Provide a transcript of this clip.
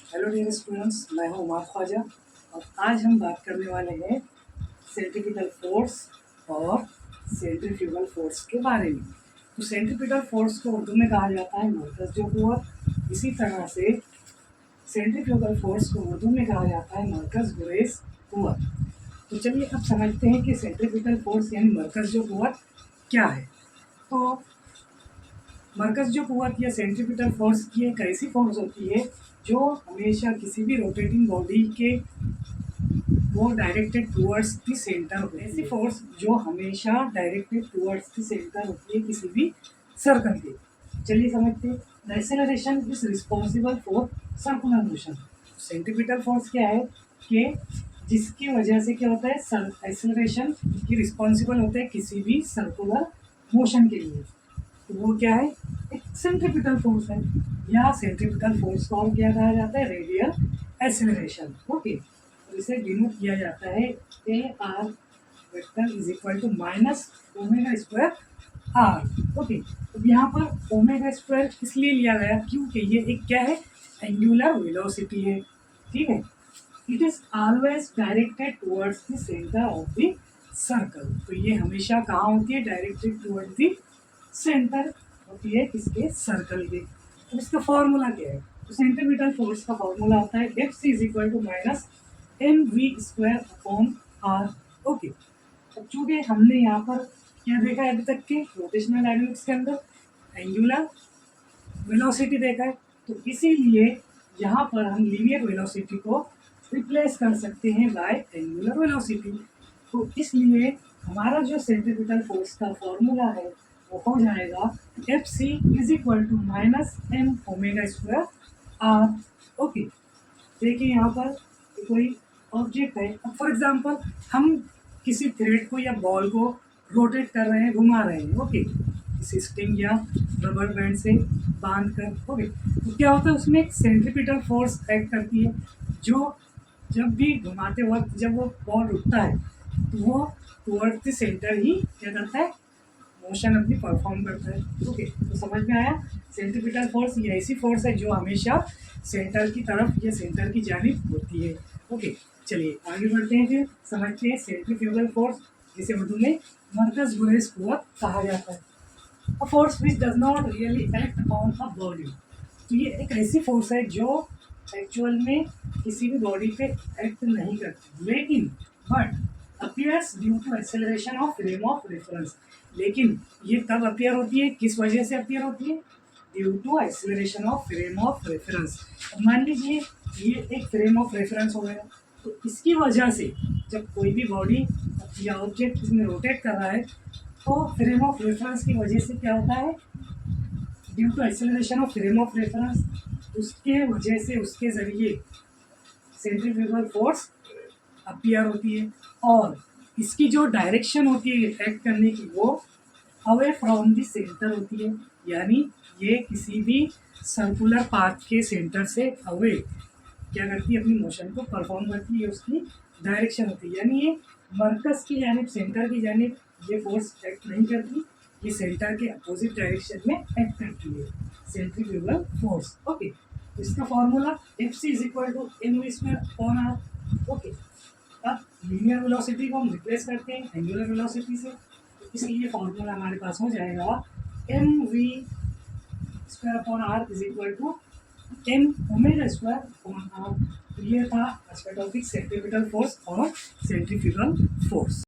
Hello dear students, मैं हूं उमार ख्वाजा और आज हम बात करने वाले हैं सेंट्रीपिटल फोर्स और सेंट्रीफ्यूगल फोर्स के बारे में। तो सेंट्रीपिटल फोर्स को उर्दू में कहा जाता है मरकज़ जो कुव्वत। इसी तरह से सेंट्रीफ्यूगल फोर्स को उर्दू में कहा जाता है मरकज़ गुरेज कुव्वत। तो चलिए अब समझते हैं कि सेंट्रीपिटल फोर्स यानी मरकज़ जो कुव्वत क्या है। तो मरकज़ जो कुव्वत या सेंट्रीपिटल फोर्स की एक ऐसी फोर्स होती है जो हमेशा किसी भी रोटेटिंग बॉडी के वो डायरेक्टेड टूवर्ड्स द सेंटर होती है। ऐसी फोर्स जो हमेशा डायरेक्टेड टूवर्ड्स द सेंटर होती है किसी भी सर्कल के। चलिए समझते हैं। The acceleration is responsible for circular motion. Centripetal force क्या है कि जिसकी वजह से क्या होता है, एक्सेलरेशन की रिस्पॉन्सिबल होता है किसी भी सर्कुलर मोशन के लिए। तो वो क्या है, एक सेंट्रीपिटल फोर्स है। या सेंट्रीपिटल फोर्स को और क्या कहा जाता है, रेडियल एक्सेलरेशन। ओके, तो इसे डिनोट किया जाता है A R vector is equal to minus omega square R. Okay, तो यहाँ पर ओमेगा स्क्वायर इसलिए लिया गया क्योंकि ये एक क्या है, एंगुलर वेलोसिटी है। ठीक है, it is always directed towards the centre of the circle. तो ये हमेशा कहाँ होती है, डायरेक्टेड टुवर्ड्स द सेंटर होती है किसके, सर्कल के। तो इसका फॉर्मूला क्या है, तो सेंट्रीपिटल फोर्स का फॉर्मूला होता है F C is equal to minus M V square upon R. Okay, अब चूंकि हमने यहाँ पर क्या देखा है अभी तक के रोटेशनल डायनेमिक्स के अंदर, एंगुलर वेलोसिटी देखा है, तो इसीलिए यहाँ पर हम लीनियर वेलोसिटी को रिप्लेस कर सकते हैं बाय एंगुलर वेलोसिटी। तो इसलिए हमारा जो सेंट्रीपिटल फोर्स का फॉर्मूला है वो हो जाएगा F C is equal to minus M omega square R. Okay, देखिए यहाँ पर कोई ऑब्जेक्ट है। अब फॉर एग्जांपल हम किसी थ्रेड को या बॉल को रोटेट कर रहे हैं, घुमा रहे हैं। ओके, किसी स्ट्रिंग या रबर बैंड से बांध कर। ओके, तो क्या होता है, उसमें एक सेंट्रीपिटल फोर्स एक्ट करती है जो जब भी घुमाते वक्त जब वो बॉल रुकता है तो वो टुवर्ड्स द सेंटर ही क्या करता है, मोशन अपनी परफॉर्म करता है। ओके, तो समझ में आया। सेंट्रीपिटल फोर्स ये ऐसी फोर्स है जो हमेशा सेंटर की तरफ या सेंटर की जानिब होती है। ओके, चलिए आगे बढ़ते हैं, फिर समझते हैं सेंट्रीफ्यूगल फोर्स जिसे उर्दू में मरकज़ गुरेज कुव्वत कहा जाता है। A force which does not really act on a body. तो ये एक ऐसी फोर्स है जो एक्चुअल में किसी भी बॉडी पे एक्ट नहीं करती, लेकिन but appears due to acceleration of frame of reference. लेकिन ये कब अपीयर होती है, किस वजह से अपीयर होती है, due to acceleration of frame of reference. मान लीजिए ये एक फ्रेम ऑफ रेफरेंस हो गया, तो इसकी वजह से जब कोई भी बॉडी या ऑब्जेक्ट इसमें रोटेट कर रहा है तो फ्रेम ऑफ रेफरेंस की वजह से क्या होता है, due to acceleration of frame of reference, उसके वजह से उसके ज़रिए सेंट्रीफ्यूगल फोर्स अपीयर होती है। और इसकी जो डायरेक्शन होती है एक्ट करने की वो अवे फ्रॉम द सेंटर होती है। यानी ये किसी भी सर्कुलर पाथ के सेंटर से अवे क्या करती है, अपनी मोशन को परफॉर्म करती है, उसकी डायरेक्शन होती है। यानी ये मरकज़ की जानिब, सेंटर की जानिब ये फोर्स एक्ट नहीं करती, ये सेंटर के अपोजिट डायरेक्शन में एक्ट करती है, सेंट्रीफ्यूगल फोर्स। ओके, तो इसका formula F C is equal to M V square upon R. Okay, अब लीनियर वेलोसिटी को हम रिप्लेस करते हैं एंगुलर वेलोसिटी से, तो इसलिए फॉर्मूला हमारे पास हो जाएगा M V square upon R is equal to M omega square upon R. तो ये था आज का टॉपिक, सेंट्रीपिटल फोर्स और सेंट्रीफ्यूगल फोर्स।